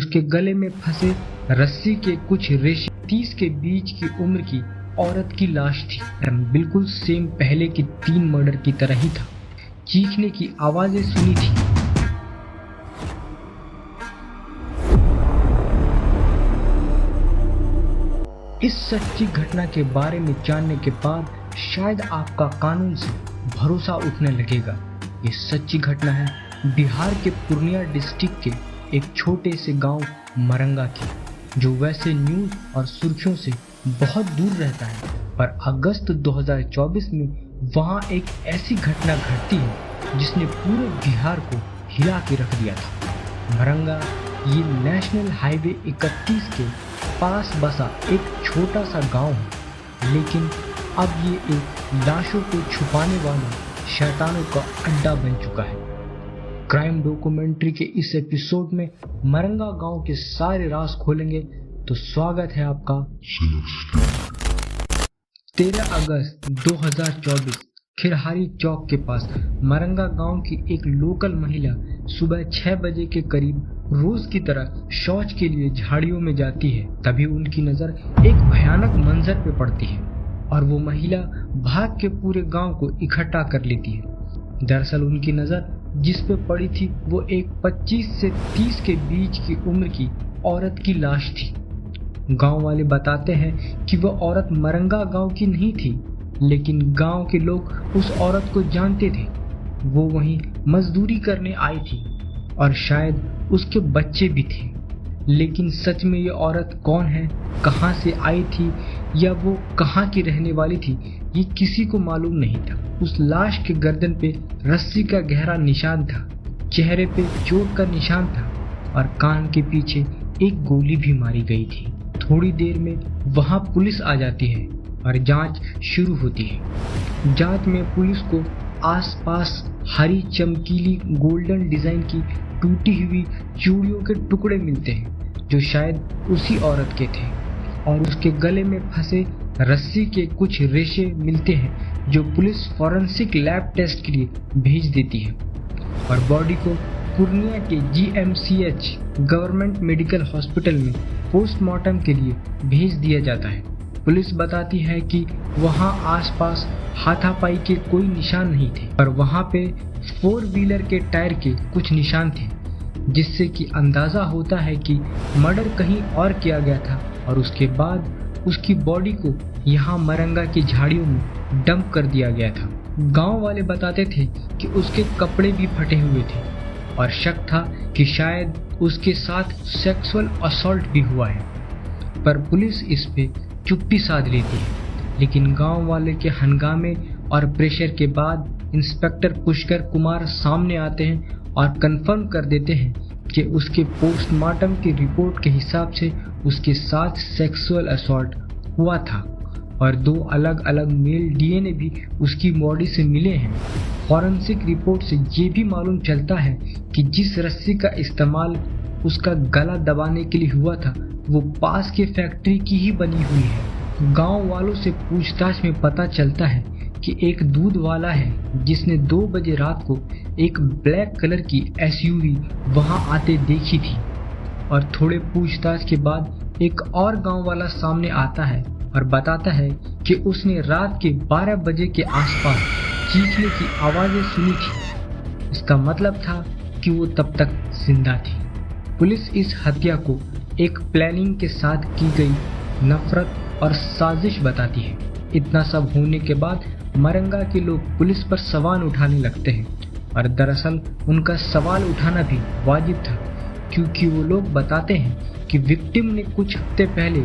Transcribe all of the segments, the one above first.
उसके गले में फंसे रस्सी के कुछ रेशे 30 के बीच की उम्र की औरत की लाश थी। बिल्कुल सेम पहले की 3 मर्डर की तरह ही था। चीखने की आवाजें सुनी थी। इस सच्ची घटना के बारे में जानने के बाद शायद आपका कानून से भरोसा उठने लगेगा। ये सच्ची घटना है बिहार के पूर्णिया डिस्ट्रिक्ट के एक छोटे से गांव मरंगा की, जो वैसे न्यूज और सुर्खियों से बहुत दूर रहता है, पर अगस्त 2024 में वहां एक ऐसी घटना घटती है जिसने पूरे बिहार को हिला के रख दिया था। मरंगा ये नेशनल हाईवे 31 के पास बसा एक छोटा सा गांव है, लेकिन अब ये एक लाशों को छुपाने वाले शैतानों का अड्डा बन चुका है। क्राइम डॉक्यूमेंट्री के इस एपिसोड में मरंगा गांव के सारे राज खोलेंगे, तो स्वागत है आपका। 13 अगस्त 2024 खिरहारी चौक के पास मरंगा गांव की एक लोकल महिला सुबह 6 बजे के करीब रोज की तरह शौच के लिए झाड़ियों में जाती है। तभी उनकी नजर एक भयानक मंजर पे पड़ती है और वो महिला भाग के पूरे गांव को इकट्ठा कर लेती है। दरअसल उनकी नजर जिस पे पड़ी थी वो एक 25 से 30 के बीच की उम्र की औरत की लाश थी। गांव वाले बताते हैं कि वह औरत मरंगा गांव की नहीं थी, लेकिन गांव के लोग उस औरत को जानते थे। वो वहीं मजदूरी करने आई थी और शायद उसके बच्चे भी थे, लेकिन सच में ये औरत कौन है, कहां से आई थी या वो कहां की रहने वाली थी, ये किसी को मालूम नहीं था। उस लाश के गर्दन पे रस्सी का गहरा निशान था, चेहरे पे चोट का निशान था और कान के पीछे एक गोली भी मारी गई थी। थोड़ी देर में वहां पुलिस आ जाती है और जांच शुरू होती है। जांच में पुलिस को आसपास हरी चमकीली गोल्डन डिजाइन की टूटी हुई चूड़ियों के टुकड़े मिलते हैं, जो शायद उसी औरत के थे, और उसके गले में फंसे रस्सी के कुछ रेशे मिलते हैं, जो पुलिस फॉरेंसिक लैब टेस्ट के लिए भेज देती है और बॉडी को पूर्णिया के GMCH गवर्नमेंट मेडिकल हॉस्पिटल में पोस्टमार्टम के लिए भेज दिया जाता है। पुलिस बताती है कि वहां आसपास हाथापाई के कोई निशान नहीं थे, पर वहां पे 4 व्हीलर के टायर के कुछ निशान थे, जिससे कि अंदाजा होता है कि मर्डर कहीं और किया गया था और उसके बाद उसकी बॉडी को यहाँ मरंगा की झाड़ियों में डंप कर दिया गया था। गांव वाले बताते थे कि उसके कपड़े भी फटे हुए थे और शक था कि शायद उसके साथ सेक्सुअल असॉल्ट भी हुआ है, पर पुलिस इस पे चुप्पी साध लेती है। लेकिन गांव वाले के हंगामे और प्रेशर के बाद इंस्पेक्टर पुष्कर कुमार सामने आते हैं और कंफर्म कर देते हैं कि उसके पोस्टमार्टम की रिपोर्ट के हिसाब से उसके साथ सेक्सुअल असॉल्ट हुआ था और 2 अलग अलग मेल DNA भी उसकी बॉडी से मिले हैं। फॉरेंसिक रिपोर्ट से ये भी मालूम चलता है कि जिस रस्सी का इस्तेमाल उसका गला दबाने के लिए हुआ था वो पास के फैक्ट्री की ही बनी हुई है। गांव वालों से पूछताछ में पता चलता है कि एक दूध वाला है जिसने 2 बजे रात को एक ब्लैक कलर की SUV वहां आते देखी थी, और थोड़े पूछताछ के बाद एक और गांव वाला सामने आता है और बताता है कि उसने रात के 12 बजे के आसपास चीखने की आवाजें सुनी थी। इसका मतलब था कि वो तब तक जिंदा थी। पुलिस इस हत्या को एक प्लानिंग के साथ की गई नफरत और साजिश बताती है। इतना सब होने के बाद मरंगा के लोग पुलिस पर सवाल उठाने लगते हैं, और दरअसल उनका सवाल उठाना भी वाजिब था, क्योंकि वो लोग बताते हैं कि विक्टिम ने कुछ हफ्ते पहले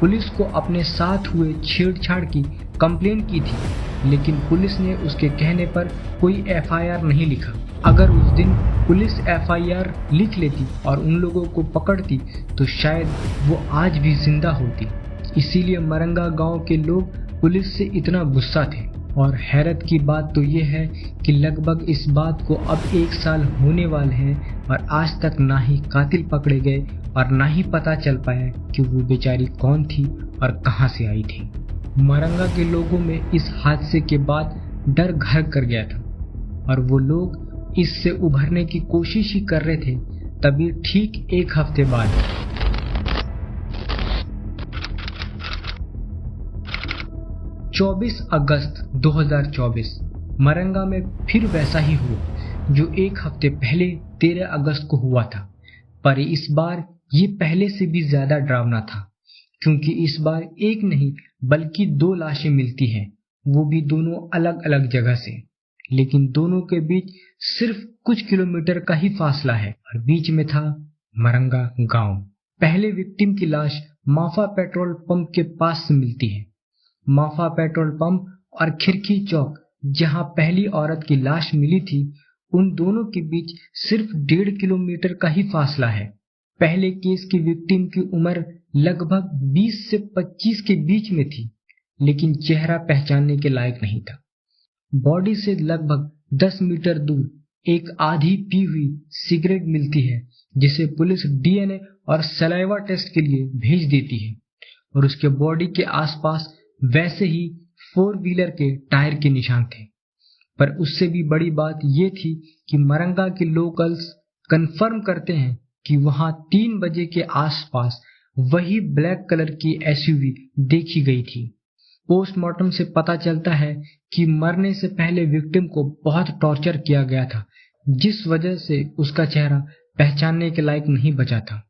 पुलिस को अपने साथ हुए छेड़छाड़ की कंप्लेंट की थी, लेकिन पुलिस ने उसके कहने पर कोई FIR नहीं लिखा। अगर उस दिन पुलिस FIR लिख लेती और उन लोगों को पकड़ती तो शायद वो आज भी जिंदा होती। इसीलिए मरंगा गांव के लोग पुलिस से इतना गुस्सा थे। और हैरत की बात तो ये है कि लगभग इस बात को अब 1 साल होने वाले हैं और आज तक ना ही कातिल पकड़े गए और ना ही पता चल पाया कि वो बेचारी कौन थी और कहां से आई थी। मरंगा के लोगों में इस हादसे के बाद डर घर कर गया था और वो लोग इससे उभरने की कोशिश ही कर रहे थे, तभी ठीक एक हफ्ते बाद 24 अगस्त 2024 मरंगा में फिर वैसा ही हुआ जो एक हफ्ते पहले 13 अगस्त को हुआ था। पर इस बार ये पहले से भी ज्यादा डरावना था, क्योंकि इस बार एक नहीं बल्कि दो लाशें मिलती हैं, वो भी दोनों अलग अलग जगह से। लेकिन दोनों के बीच सिर्फ कुछ किलोमीटर का ही फासला है और बीच में था मरंगा गांव। पहले विक्टिम की लाश माफा पेट्रोल पंप के पास से मिलती है। माफा पेट्रोल पंप और खिरकी चौक जहां पहली औरत की लाश मिली थी, उन दोनों के बीच सिर्फ 1.5 किलोमीटर का ही फासला है। पहले केस की विक्टिम की उम्र लगभग 20 से 25 के बीच में थी, लेकिन चेहरा पहचानने के लायक नहीं था। बॉडी से लगभग 10 मीटर दूर एक आधी पी हुई सिगरेट मिलती है, जिसे पुलिस डीएनए और सलाइवा टेस्ट के लिए भेज देती है। और उसके बॉडी के आसपास वैसे ही 4 व्हीलर के टायर के निशान थे। पर उससे भी बड़ी बात यह थी कि मरंगा के लोकल्स कंफर्म करते हैं कि वहां 3 बजे के आसपास वही ब्लैक कलर की एसयूवी देखी गई थी। पोस्टमार्टम से पता चलता है कि मरने से पहले विक्टिम को बहुत टॉर्चर किया गया था, जिस वजह से उसका चेहरा पहचानने के लायक नहीं बचा था।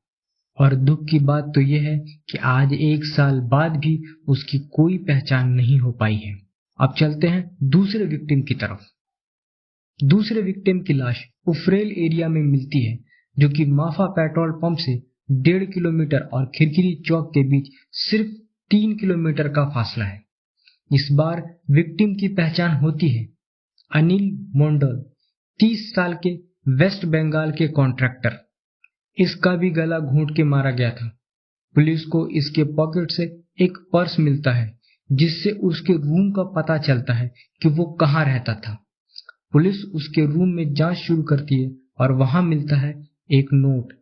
और दुख की बात तो यह है कि आज 1 साल बाद भी उसकी कोई पहचान नहीं हो पाई है। अब चलते हैं दूसरे विक्टिम की तरफ। दूसरे विक्टिम की लाश उफरेल एरिया में मिलती है, जो कि माफा पेट्रोल पंप से 1.5 किलोमीटर और खिरकिरी चौक के बीच सिर्फ 3 किलोमीटर का फासला है। इस बार विक्टिम की पहचान होती है अनिल मंडल, 30 साल के वेस्ट बंगाल के कॉन्ट्रैक्टर। इसका भी गला घोंट के मारा गया था। पुलिस को इसके पॉकेट से एक पर्स मिलता है, जिससे उसके रूम का पता चलता है कि वो कहाँ रहता था। पुलिस उसके रूम में जांच शुरू करती है और वहां मिलता है एक नोट,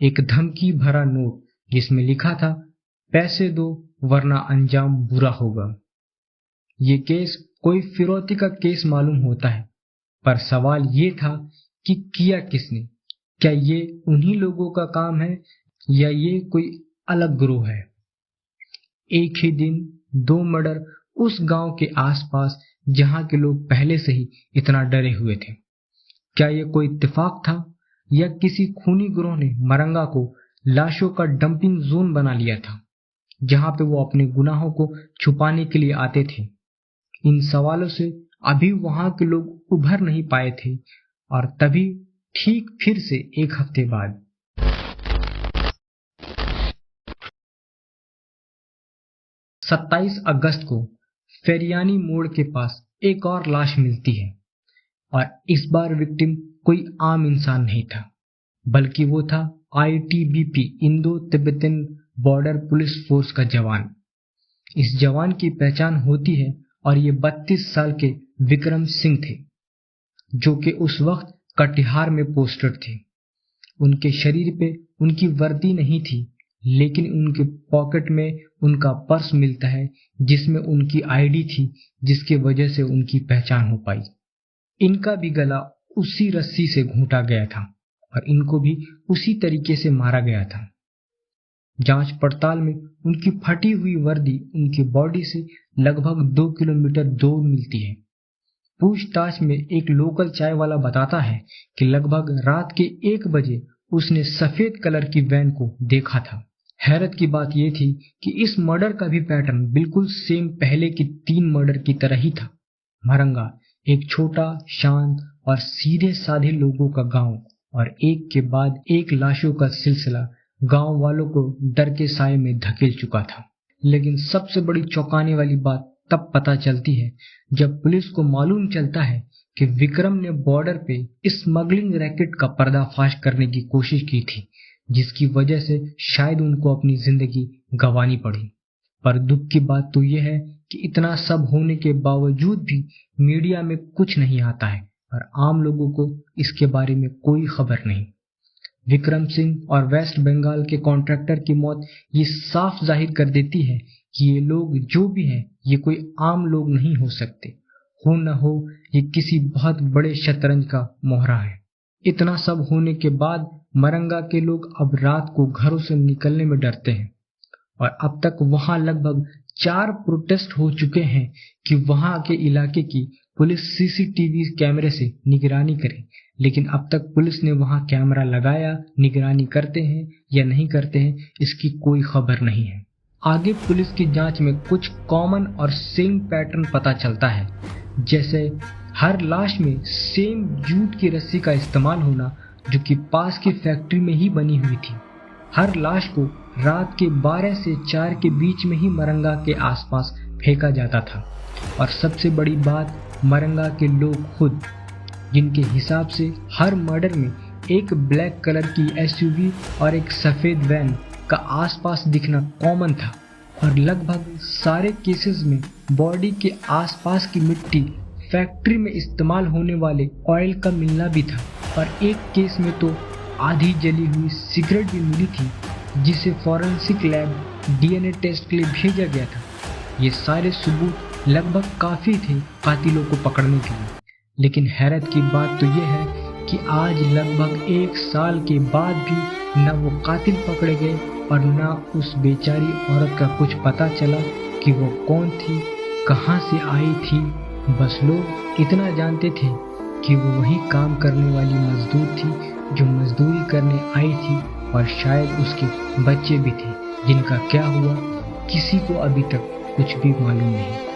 एक धमकी भरा नोट, जिसमें लिखा था, पैसे दो वरना अंजाम बुरा होगा। ये केस कोई फिरौती का केस मालूम होता है, पर सवाल ये था कि किया किसने? क्या ये उन्हीं लोगों का काम है या ये कोई अलग ग्रोह है? एक ही दिन 2 मर्डर उस गांव के आसपास जहां के लोग पहले से ही इतना डरे हुए थे। क्या ये कोई इत्तेफाक था या किसी खूनी ग्रोह ने मरंगा को लाशों का डंपिंग जोन बना लिया था, जहां पे वो अपने गुनाहों को छुपाने के लिए आते थे? इन सवालों से अभी वहां के लोग उभर नहीं पाए थे। और तभी ठीक फिर से 1 हफ्ते बाद 27 अगस्त को फेरियानी मोड़ के पास एक और लाश मिलती है। और इस बार विक्टिम कोई आम इंसान नहीं था, बल्कि वो था ITBP Indo Tibetan border police force का जवान। इस जवान की पहचान होती है और ये 32 साल के विक्रम सिंह थे, जो कि उस वक्त कटिहार में पोस्टेड थे। उनके शरीर पे उनकी वर्दी नहीं थी, लेकिन उनके पॉकेट में उनका पर्स मिलता है, जिसमें उनकी आईडी थी, जिसके वजह से उनकी पहचान हो पाई। इनका भी गला उसी रस्सी से घोंटा गया था और इनको भी उसी तरीके से मारा गया था। जांच पड़ताल में उनकी फटी हुई वर्दी उनकी बॉडी से लगभग 2 किलोमीटर दूर मिलती है। पूछताछ में एक लोकल चाय वाला बताता है कि लगभग रात के 1 बजे उसने सफेद कलर की वैन को देखा था। हैरत की बात यह थी कि इस मर्डर का भी पैटर्न बिल्कुल सेम पहले की 3 मर्डर की तरह ही था। मरंगा एक छोटा, शांत और सीधे साधे लोगों का गांव, और एक के बाद एक लाशों का सिलसिला गांव वालों को डर के साए में धकेल चुका था। लेकिन सबसे बड़ी चौंकाने वाली बात तब पता चलती है जब पुलिस को मालूम चलता है कि विक्रम ने बॉर्डर पे स्मगलिंग रैकेट का पर्दाफाश करने की कोशिश की थी, जिसकी वजह से शायद उनको अपनी जिंदगी गंवानी पड़ी। पर दुख की बात तो यह है कि इतना सब होने के बावजूद भी मीडिया में कुछ नहीं आता है और आम लोगों को इसके बारे में कोई खबर नहीं। विक्रम सिंह और वेस्ट बंगाल के कॉन्ट्रैक्टर की मौत ये साफ जाहिर कर देती है कि ये लोग जो भी हैं, ये कोई आम लोग नहीं हो सकते। हो न हो ये किसी बहुत बड़े शतरंज का मोहरा है। इतना सब होने के बाद मरंगा के लोग अब रात को घरों से निकलने में डरते हैं और अब तक वहां लगभग 4 प्रोटेस्ट हो चुके हैं कि वहां के इलाके की पुलिस सीसीटीवी कैमरे से निगरानी करे, लेकिन अब तक पुलिस ने वहां कैमरा लगाया, निगरानी करते हैं या नहीं करते हैं इसकी कोई खबर नहीं है। आगे पुलिस की जांच में कुछ कॉमन और सेम पैटर्न पता चलता है, जैसे हर लाश में सेम जूट की रस्सी का इस्तेमाल होना जो कि पास की फैक्ट्री में ही बनी हुई थी। हर लाश को रात के 12 से 4 के बीच में ही मरंगा के आसपास फेंका जाता था और सबसे बड़ी बात, मरंगा के लोग खुद, जिनके हिसाब से हर मर्डर में एक ब्लैक कलर की एसयूवी और एक सफ़ेद वैन का आसपास दिखना कॉमन था और लगभग सारे केसेस में बॉडी के आसपास की मिट्टी फैक्ट्री में इस्तेमाल होने वाले ऑयल का मिलना भी था और एक केस में तो आधी जली हुई सिगरेट भी मिली थी जिसे फॉरेंसिक लैब डीएनए टेस्ट के लिए भेजा गया था। ये सारे सबूत लगभग काफ़ी थे कातिलों को पकड़ने के लिए, लेकिन हैरत की बात तो ये है कि आज लगभग 1 साल के बाद भी न वो कातिल पकड़े गए और न उस बेचारी औरत का कुछ पता चला कि वो कौन थी, कहाँ से आई थी। बस लोग इतना जानते थे कि वो वही काम करने वाली मजदूर थी जो मजदूरी करने आई थी और शायद उसके बच्चे भी थे जिनका क्या हुआ किसी को अभी तक कुछ भी मालूम नहीं।